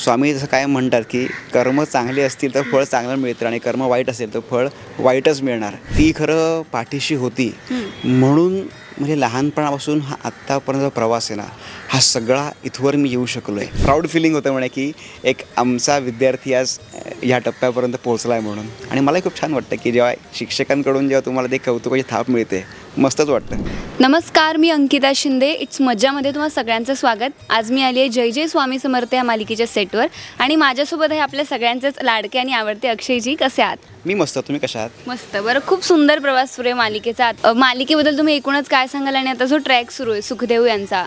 स्वामी जसं कायम म्हणतात की कर्म चांगले असतील तर फळ चांगलं मिळतं आणि कर्म वाईट असेल तर फळ वाईटच मिळणार. ती खरं पाठीशी होती म्हणून म्हणजे लहानपणापासून हा आत्तापर्यंतचा प्रवास आहे ना, हा सगळा इथवर मी येऊ शकलो आहे. प्राऊड फिलिंग होतं म्हणे की एक आमचा विद्यार्थी आज ह्या टप्प्यापर्यंत पोहोचला आहे म्हणून. आणि मलाही खूप छान वाटतं की जेव्हा शिक्षकांकडून जेव्हा तुम्हाला ते कौतुकाची थाप मिळते, मस्तच वाटतं. नमस्कार, मी अंकिता शिंदे. इट्स मज्जामध्ये तुम्हा सगळ्यांचं स्वागत. आज मी आली आहे जय जय स्वामी समर्थ या मालिकेच्या सेटवर आणि माझ्यासोबत आहे आपल्या सगळ्यांचेच लाडके आणि आवडते अक्षयजी. कसे आहात? मी मस्त. तुम्ही कशा आहात? मस्त. बरं, खूप सुंदर प्रवास सुरू आहे मालिकेचा. मालिकेबद्दल तुम्ही एकूणच काय सांगाल आणि आता जो ट्रॅक सुरू आहे सुखदेव यांचा,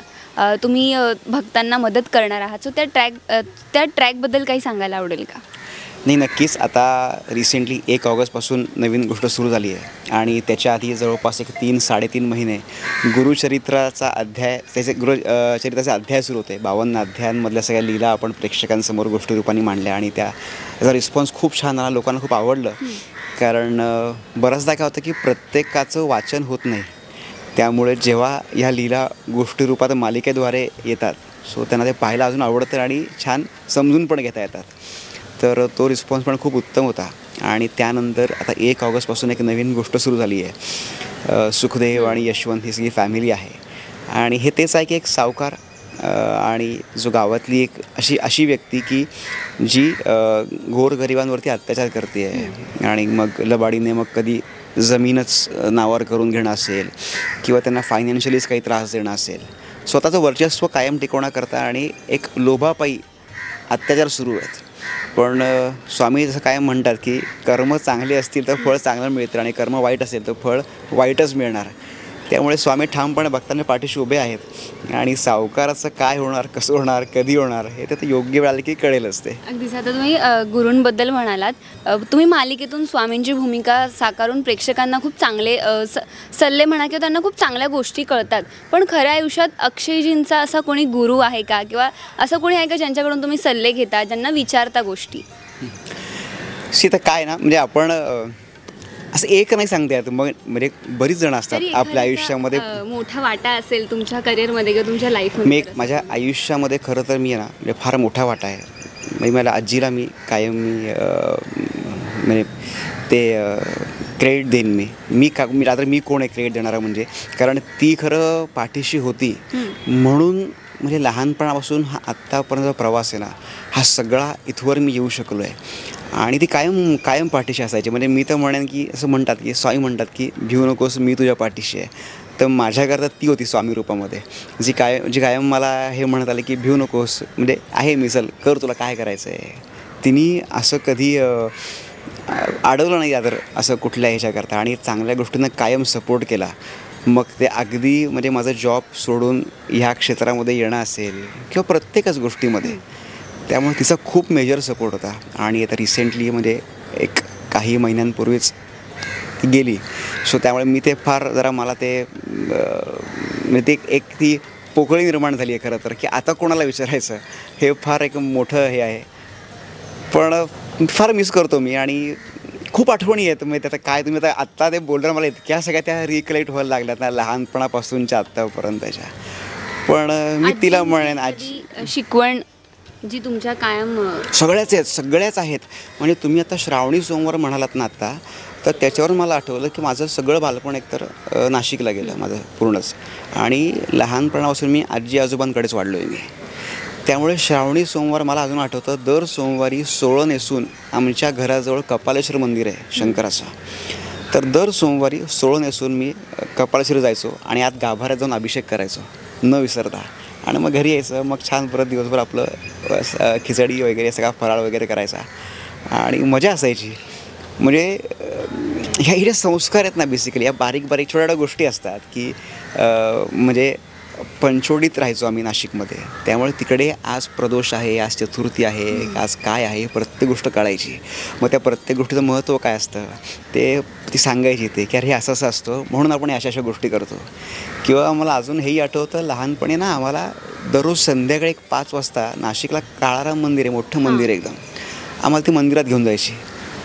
तुम्ही भक्तांना मदत करणार आहात, सो त्या ट्रॅकबद्दल काही सांगायला आवडेल का? नाही, नक्कीच. आता रिसेंटली 1 ऑगस्टपासून नवीन गोष्ट सुरू झाली आहे आणि त्याच्या आधी जवळपास 3-3.5 महिने गुरुचरित्राचा अध्याय, गुरुचरित्राचे अध्याय सुरू होते. 52 अध्यायांमधल्या सगळ्या लीला आपण प्रेक्षकांसमोर गोष्टी रूपाने मांडल्या आणि त्याचा रिस्पॉन्स खूप छान आला. लोकांना खूप आवडलं. कारण बऱ्याचदा काय होतं की प्रत्येकाचं वाचन होत नाही, त्यामुळे जेव्हा ह्या लीला गोष्टी रूपात मालिकेद्वारे येतात, सो त्यांना ते पाहायला अजून आवडतं आणि छान समजून पण घेता येतात. तर तो रिस्पॉन्स पण खूप उत्तम होता. आणि त्यानंतर आता 1 ऑगस्टपासून एक नवीन गोष्ट सुरू झाली आहे. सुखदेव आणि यशवंत ही सगळी फॅमिली आहे आणि हे तेच आहे की एक सावकार आणि जो गावातली एक अशी व्यक्ती की जी गोरगरिबांवरती अत्याचार करते आहे आणि मग लबाडीने मग कधी जमीनच नावावर करून घेणं असेल किंवा त्यांना फायनान्शियलीच काही त्रास देणं असेल, स्वतःचं वर्चस्व कायम टिकवण्याकरता आणि एक लोभापायी अत्याचार सुरू आहेत. पण स्वामी जसं कायम म्हणतात की कर्म चांगले असतील तर फळ चांगलं मिळतं आणि कर्म वाईट असेल तर फळ वाईटच मिळणार. त्यामुळे स्वामी ठामपणे भक्तांना पाठीशी उभे आहेत आणि सावकाराचं काय होणार, कसं होणार, कधी होणार हे तर योग्य वेळ आली की कळेलच ते. अगदीच. आता तुम्ही गुरूंबद्दल म्हणालात, तुम्ही मालिकेतून स्वामींची भूमिका साकारून प्रेक्षकांना खूप चांगले सल्ले म्हणा किंवा त्यांना खूप चांगल्या गोष्टी कळतात. पण खऱ्या आयुष्यात अक्षयजींचा असा कोणी गुरु आहे का किंवा असं कोणी आहे का ज्यांच्याकडून तुम्ही सल्ले घेता, ज्यांना विचारता गोष्टी? तर काय ना, म्हणजे आपण असं एक नाही सांगता येत. मग म्हणजे बरीच जण असतात आपल्या आयुष्यामध्ये. मोठा वाटा असेल तुमच्या करिअरमध्ये किंवा तुमच्या लाईफमध्ये? माझ्या आयुष्यामध्ये खरं तर मी आहे ना, म्हणजे फार मोठा वाटा आहे. म्हणजे मला आजीला मी कायम म्हणजे ते क्रेडिट देईन. मी कोण आहे क्रेडिट देणारा, म्हणजे कारण ती खरं पाठीशी होती म्हणून म्हणजे लहानपणापासून हा आत्तापर्यंतचा प्रवास आहे ना, हा सगळा इथवर मी येऊ शकलो आहे. आणि ती कायम पाठीशी असायची. म्हणजे मी तर म्हणेन की असं म्हणतात की स्वामी म्हणतात की भिऊ नकोस, मी तुझ्या पाठीशी आहे. तर माझ्याकरता ती होती स्वामी रूपामध्ये, जी कायम मला हे म्हणत आले की भिऊ नकोस, म्हणजे आहे मी, चल कर, तुला काय करायचं आहे. तिने असं कधी अडवलं नाही तर असं कुठल्या ह्याच्याकरता आणि चांगल्या गोष्टींना कायम सपोर्ट केला. मग ते अगदी म्हणजे माझा जॉब सोडून ह्या क्षेत्रामध्ये येणं असेल किंवा प्रत्येकच गोष्टीमध्ये, त्यामुळे तिचा खूप मेजर सपोर्ट होता. आणि आता रिसेंटली म्हणजे एक काही महिन्यांपूर्वीच ती गेली. सो त्यामुळे मी ते फार जरा मला ते म्हणजे ते एक ती पोकळी निर्माण झाली आहे खरं तर, की आता कोणाला विचारायचं, हे फार एक मोठं हे आहे. पण फार मिस करतो मी आणि खूप आठवणी आहेत. म्हणजे त्यात काय, तुम्ही आत्ता ते बोलणार मला इतक्या सगळ्या त्या रिकलेक्ट व्हायला लागल्यात ना लहानपणापासूनच्या आत्तापर्यंतच्या. पण मी तिला म्हणेन आजी शिकवण जी तुमच्या कायम सगळ्याच आहेत. म्हणजे तुम्ही आता श्रावणी सोमवार म्हणालात ना आत्ता, तर त्याच्यावर मला आठवलं की माझं सगळं बालपण एकतर नाशिकला गेलं माझं पूर्णच. आणि लहानपणापासून मी आजी आजोबांकडेच वाढलो आहे मी. त्यामुळे श्रावणी सोमवार मला अजून आठवतं, दर सोमवारी सोळं नेसून आमच्या घराजवळ कपालेश्वर मंदिर आहे शंकराचं. तर दर सोमवारी सोळं नेसून मी कपालेश्वर जायचो आणि आत गाभाऱ्यात जाऊन अभिषेक करायचो न विसरता. आणि मग घरी यायचं, मग छान परत दिवसभर आपलं खिचडी वगैरे सगळा फराळ वगैरे करायचा आणि मजा असायची. म्हणजे ह्या संस्कार आहेत ना बेसिकली, या बारीक छोट्या गोष्टी असतात की म्हणजे पंचवटीत राहायचो आम्ही नाशिकमध्ये. त्यामुळे तिकडे आज प्रदोष आहे, आज चतुर्थी आहे, आज काय आहे, प्रत्येक गोष्ट कळायची. मग त्या प्रत्येक गोष्टीचं महत्त्व काय असतं ती सांगायची ते, की अरे हे असं असतं म्हणून आपण अशा गोष्टी करतो. किंवा मला अजून हेही आठवतं, लहानपणी ना आम्हाला दररोज संध्याकाळी 5 वाजता नाशिकला काळाराम मंदिर आहे, मोठं मंदिर एकदम, आम्हाला ती मंदिरात घेऊन जायची.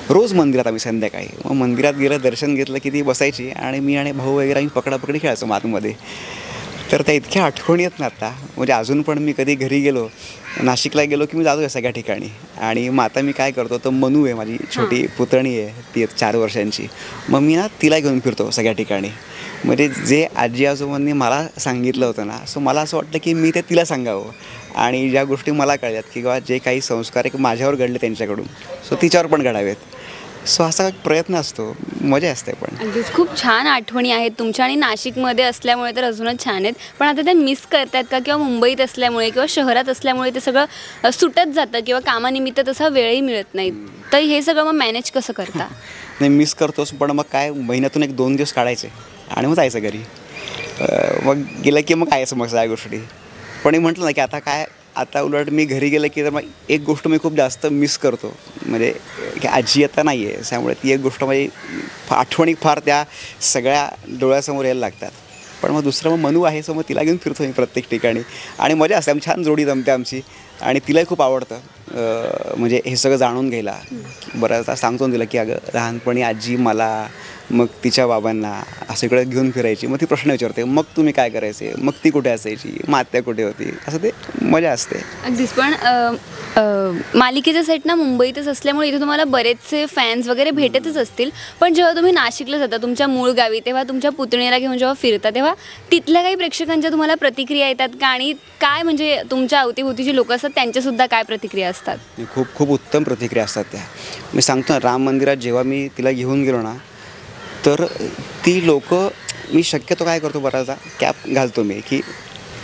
रोज मंदिरात आम्ही संध्याकाळी. मग मंदिरात गेलं, दर्शन घेतलं की ती बसायची आणि मी आणि भाऊ वगैरे आम्ही पकडापकडी खेळायचो आतमध्ये. तर त्या इतक्या आठवणी आहेत ना आता, म्हणजे अजून पण मी कधी घरी गेलो, नाशिकला गेलो की मी जातो सगळ्या ठिकाणी. आणि मग आता मी काय करतो, तर मनू आहे माझी छोटी पुतणी आहे, ती 4 वर्षांची. मग मी ना तिला घेऊन फिरतो सगळ्या ठिकाणी. म्हणजे जे आजी आजोबांनी मला सांगितलं होतं ना, सो मला असं वाटलं की मी ते तिला सांगावं. आणि ज्या गोष्टी मला कळल्यात किंवा जे काही संस्कार एक माझ्यावर घडले त्यांच्याकडून, सो तिच्यावर पण घडावेत. सो असा एक प्रयत्न असतो, मजा असते. पण अगदीच खूप छान आठवणी आहेत तुमच्या आणि नाशिकमध्ये असल्यामुळे तर अजूनच छान आहेत. पण आता त्या मिस करतात का, किंवा मुंबईत असल्यामुळे किंवा शहरात असल्यामुळे ते सगळं सुटत जातं किंवा कामानिमित्त तसा वेळही मिळत नाही, तर हे सगळं मग मॅनेज कसं करता? नाही, मिस करतोच, पण मग काय महिन्यातून 1-2 दिवस काढायचे आणि मग जायचं घरी. मग गेलं की मग काय मग सगळ्या गोष्टी. पण मी म्हटलं ना की आता काय, आता उलट मी घरी गेलं की तर मग एक गोष्ट मी खूप जास्त मिस करतो, म्हणजे की आजी आता नाही आहे, त्यामुळे ती एक गोष्ट माझी आठवणी फार त्या सगळ्या डोळ्यासमोर यायला लागतात. पण मग दुसरं मग मनू आहे, सो मग तिला घेऊन फिरतो मी प्रत्येक ठिकाणी आणि मजा असते. आमची छान जोडी जमते आमची आणि तिलाही खूप आवडतं म्हणजे हे सगळं जाणून घ्यायला. बऱ्याचदा सांगतो तिला की अगं लहानपणी आजी मला, मग तिच्या बाबांना असं इकडे घेऊन फिरायची. मग ती प्रश्न विचारते, मग तुम्ही काय करायचे, मग ती कुठे असायची, मग आत्या कुठे होती, असं ते मजा असते. अगदीच. पण मालिकेचा सेट ना मुंबईतच असल्यामुळे इथे तुम्हाला बरेचसे फॅन्स वगैरे भेटतच असतील. पण जेव्हा तुम्ही नाशिकला जाता तुमच्या मूळ गावी, तेव्हा तुमच्या पुतणीला घेऊन जेव्हा फिरता, तेव्हा तिथल्या काही प्रेक्षकांच्या तुम्हाला प्रतिक्रिया येतात का? आणि काय म्हणजे तुमच्या अवतीभोवतीची लोक असतात त्यांच्यासुद्धा काय प्रतिक्रिया असतात? खूप खूप उत्तम प्रतिक्रिया असतात त्या. मी सांगतो ना, राम मंदिरात जेव्हा मी तिला घेऊन गेलो ना, तर ती लोकं, मी शक्यतो काय करतो बऱ्याचदा कॅप घालतो मी, की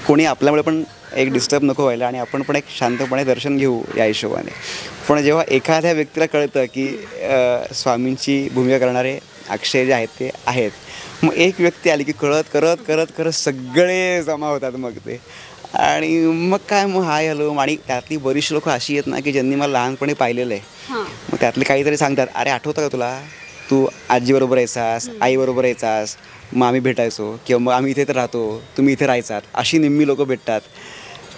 कोणी आपल्यामुळे पण एक डिस्टर्ब नको व्हायला आणि आपण पण एक शांतपणे दर्शन घेऊ या हिशोबाने. पण जेव्हा एखाद्या व्यक्तीला कळतं की स्वामींची भूमिका करणारे अक्षय जे आहेत ते आहेत, मग एक व्यक्ती आली की करत करत करत करत सगळे जमा होतात मग ते. आणि मग काय, मग हाय हॅलो. आणि त्यातली बरीचशी लोकं अशी आहेत ना की ज्यांनी मला लहानपणी पाहिलेलं आहे. मग त्यातले काहीतरी सांगतात, अरे आठवतं का तुला, तू आजीबरोबर यायचास, आईबरोबर यायचास, मग आम्ही भेटायचो, किंवा मग आम्ही इथे तर राहतो, तुम्ही इथे राहायचात, अशी निम्मी लोकं भेटतात.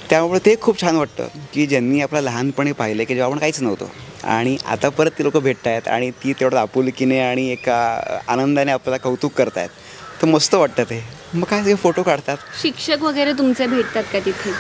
त्यामुळे ते खूप छान वाटतं की ज्यांनी आपलं लहानपणी पाहिलं की जेव्हा आपण काहीच नव्हतो आणि आता परत ती लोकं भेटत आहेत आणि ती तेवढं आपुलकीने आणि एका आनंदाने आपल्याला कौतुक करत आहेत, तर मस्त वाटतं ते. मग काय ते फोटो काढतात. शिक्षक वगैरे तुमचे भेटतात का तिथे?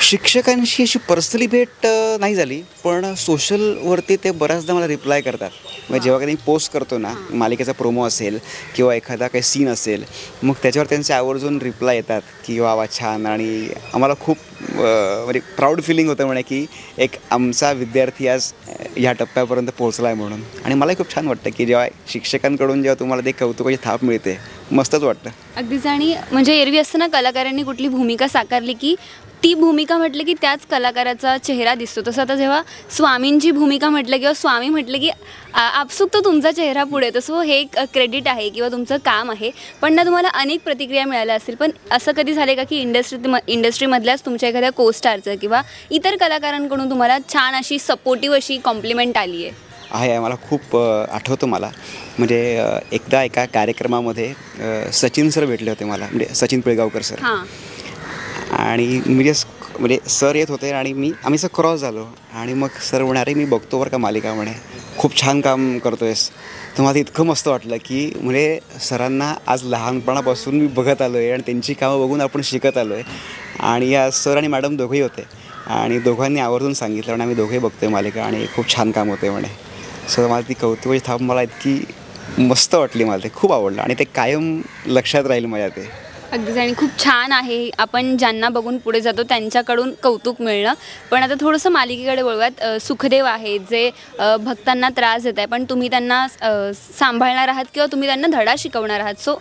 शिक्षकांशी अशी पर्सनली भेट नाही झाली, पण सोशलवरती ते बऱ्याचदा मला रिप्लाय करतात. म्हणजे जेव्हा कधी पोस्ट करतो ना, मालिकेचा प्रोमो असेल किंवा एखादा काही सीन असेल, मग त्याच्यावर त्यांचे आवर्जून रिप्लाय येतात की वा वा छान. आणि आम्हाला खूप म्हणजे प्राऊड फिलिंग होतं म्हणे की एक आमचा विद्यार्थी आज ह्या टप्प्यापर्यंत पोहोचला आहे म्हणून. आणि मलाही खूप छान वाटतं की जेव्हा शिक्षकांकडून जेव्हा तुम्हाला ते कौतुकाची थाप मिळते, मस्तच वाटतं. अगदीच. आणि म्हणजे एरवी असतं ना, कलाकारांनी कुठली भूमिका साकारली की ती भूमिका म्हटलं की त्याच कलाकाराचा चेहरा दिसतो. तसं आता जेव्हा स्वामींची भूमिका म्हटलं किंवा स्वामी म्हटलं की आपसुक तो तुमचा चेहरा पुढे. तसं हे एक क्रेडिट आहे किंवा तुमचं काम आहे. पण ना तुम्हाला अनेक प्रतिक्रिया मिळाल्या असतील, पण असं कधी झालं का की इंडस्ट्रीमधल्याच तुमच्या एखाद्या को-स्टारचं किंवा इतर कलाकारांकडून तुम्हाला छान अशी सपोर्टिव्ह अशी कॉम्प्लिमेंट आली आहे? आहे, मला खूप आठवतं. मला म्हणजे एकदा एका कार्यक्रमामध्ये सचिन सर भेटले होते मला, म्हणजे सचिन पिळगावकर सर. आणि म्हणजे सर येत होते आणि आम्ही सर क्रॉस झालो. आणि मग सर म्हणे, अरे मी बघतो बरं का मालिका, म्हणे खूप छान काम करतो आहेस. तर मला इतकं मस्त वाटलं की म्हणजे सरांना आज लहानपणापासून मी बघत आलो आहे आणि त्यांची कामं बघून आपण शिकत आलो आहे. आणि या सर आणि मॅडम दोघंही होते आणि दोघांनी आवर्जून सांगितलं आणि आम्ही दोघेही बघतो आहे मालिका आणि खूप छान काम होते म्हणे. सर मला ती कौतुकाची थाप मला इतकी मस्त वाटली, मला ते खूप आवडलं आणि ते कायम लक्षात राहील माझ्या ते. अगदीच. आणि खूप छान आहे, आपण ज्यांना बघून पुढे जातो त्यांच्याकडून कौतुक मिळणं. पण आता थोडंसं मालिकेकडे वळूयात. सुखदेव आहेत जे भक्तांना त्रास देत आहे, पण तुम्ही त्यांना सांभाळणार आहात किंवा तुम्ही त्यांना धडा शिकवणार आहात. सो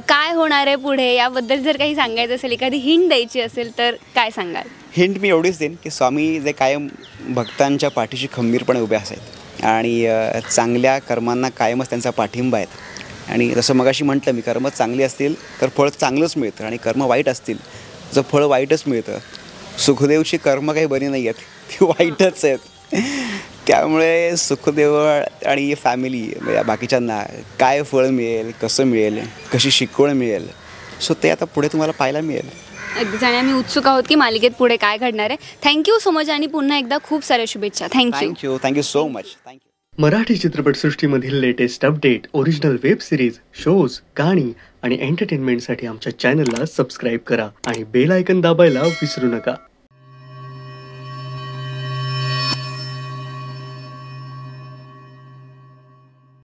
काय होणार आहे पुढे याबद्दल जर काही सांगायचं असेल, एखादी हिंट द्यायची असेल तर काय सांगाल? हिंट मी एवढीच देईन की स्वामी जे कायम भक्तांच्या पाठीशी खंबीरपणे उभे आहेत आणि चांगल्या कर्मांना कायमच त्यांचा पाठिंबा आहेत. आणि जसं मगाशी म्हटलं मी, कर्म चांगली असतील तर फळ चांगलंच मिळतं आणि कर्म वाईट असतील तर फळ वाईटच मिळतं. सुखदेवची कर्म काही बरी नाही आहेत, ती वाईटच आहेत. त्यामुळे सुखदेव आणि फॅमिली म्हणजे बाकीच्यांना काय फळ मिळेल, कसं मिळेल, कशी शिकवण मिळेल, सो ते आता पुढे तुम्हाला पाहायला मिळेल. अगदीच. आणि आम्ही उत्सुक आहोत की मालिकेत पुढे काय घडणार आहे. थँक्यू सो मच आणि पुन्हा एकदा खूप साऱ्या शुभेच्छा. Thank you so much. Thank you. Marathi चित्रपटसृष्टीमधील latest update, original web series, shows, गाणी आणि एंटरटेनमेंटसाठी आमच्या चॅनलला सबस्क्राईब करा आणि बेल आयकॉन दाबायला विसरू नका.